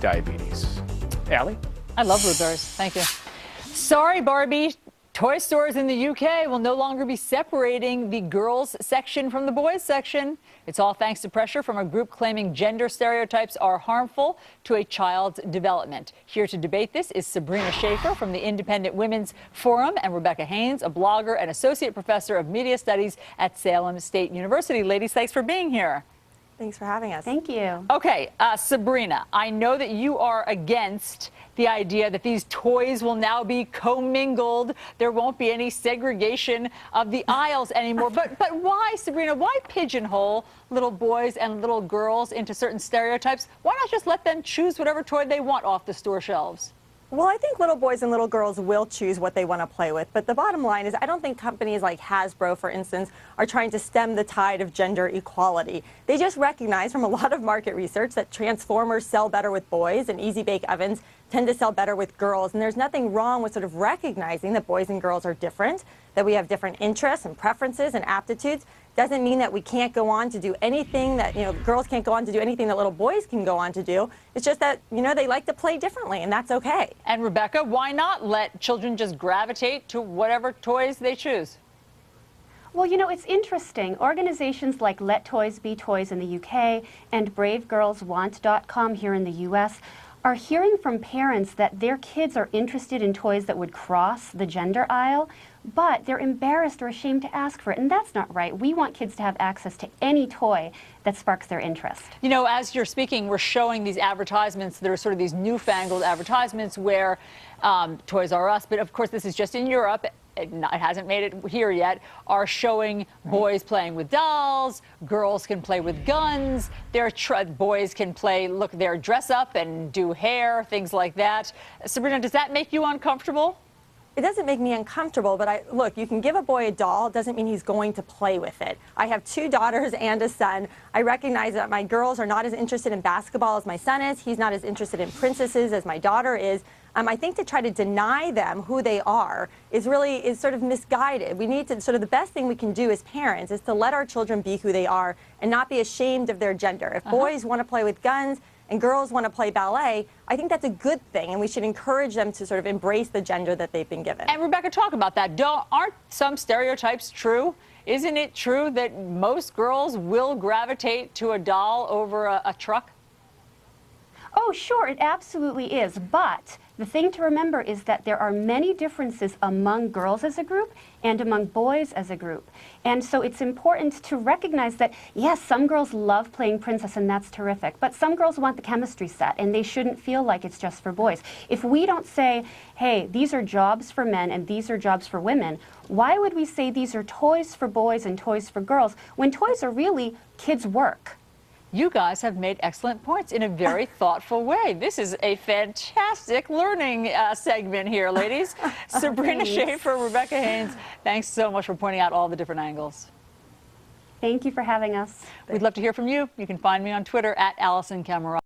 diabetes. Allie? I love blueberries. Thank you. Sorry, Barbie. Toy stores in the UK will no longer be separating the girls section from the boys section. It's all thanks to pressure from a group claiming gender stereotypes are harmful to a child's development. Here to debate this is Sabrina Schaeffer from the Independent Women's Forum and Rebecca Haynes, a blogger and associate professor of media studies at Salem State University. Ladies, thanks for being here. Thanks for having us. Thank you. Okay, Sabrina, I know that you are against the idea that these toys will now be commingled. There won't be any segregation of the aisles anymore. But why, Sabrina, why pigeonhole little boys and little girls into certain stereotypes? Why not just let them choose whatever toy they want off the store shelves? Well, I think little boys and little girls will choose what they want to play with. But the bottom line is I don't think companies like Hasbro, for instance, are trying to stem the tide of gender equality. They just recognize from a lot of market research that Transformers sell better with boys and Easy Bake Ovens tend to sell better with girls. And there's nothing wrong with sort of recognizing that boys and girls are different, that we have different interests and preferences and aptitudes. Doesn't mean that we can't go on to do anything that, girls can't go on to do anything that little boys can go on to do. It's just that, they like to play differently, and that's okay. And Rebecca, why not let children just gravitate to whatever toys they choose? Well, it's interesting. Organizations like Let Toys Be Toys in the UK and BraveGirlsWant.com here in the US are hearing from parents that their kids are interested in toys that would cross the gender aisle, but they're embarrassed or ashamed to ask for it, and that's not right. We want kids to have access to any toy that sparks their interest. As you're speaking, we're showing these advertisements. There are sort of these newfangled advertisements where Toys R Us, but of course this is just in Europe, it hasn't made it here yet, are showing boys playing with dolls, girls can play with guns, boys can play, they're dress up and do hair, things like that. Sabrina, does that make you uncomfortable? It doesn't make me uncomfortable, but look, you can give a boy a doll, doesn't mean he's going to play with it. I have 2 daughters and a son. I recognize that my girls are not as interested in basketball as my son is. He's not as interested in princesses as my daughter is. I think to try to deny them who they are is sort of misguided. We need to, the best thing we can do as parents is to let our children be who they are and not be ashamed of their gender. If boys want to play with guns and girls want to play ballet, I think that's a good thing, and we should encourage them to sort of embrace the gender that they've been given. And Rebecca, talk about that. Aren't some stereotypes true? Isn't it true that most girls will gravitate to a doll over a truck? Oh, sure, it absolutely is. But the thing to remember is that there are many differences among girls as a group and among boys as a group. And so it's important to recognize that, yes, some girls love playing princess, and that's terrific. But some girls want the chemistry set, and they shouldn't feel like it's just for boys. If we don't say, hey, these are jobs for men and these are jobs for women, why would we say these are toys for boys and toys for girls when toys are really kids' work? You guys have made excellent points in a very thoughtful way. This is a fantastic learning segment here, ladies. Sabrina Schaeffer, Rebecca Haynes, thanks so much for pointing out all the different angles. Thank you for having us. We'd love to hear from you. You can find me on Twitter @AllisonCamerata.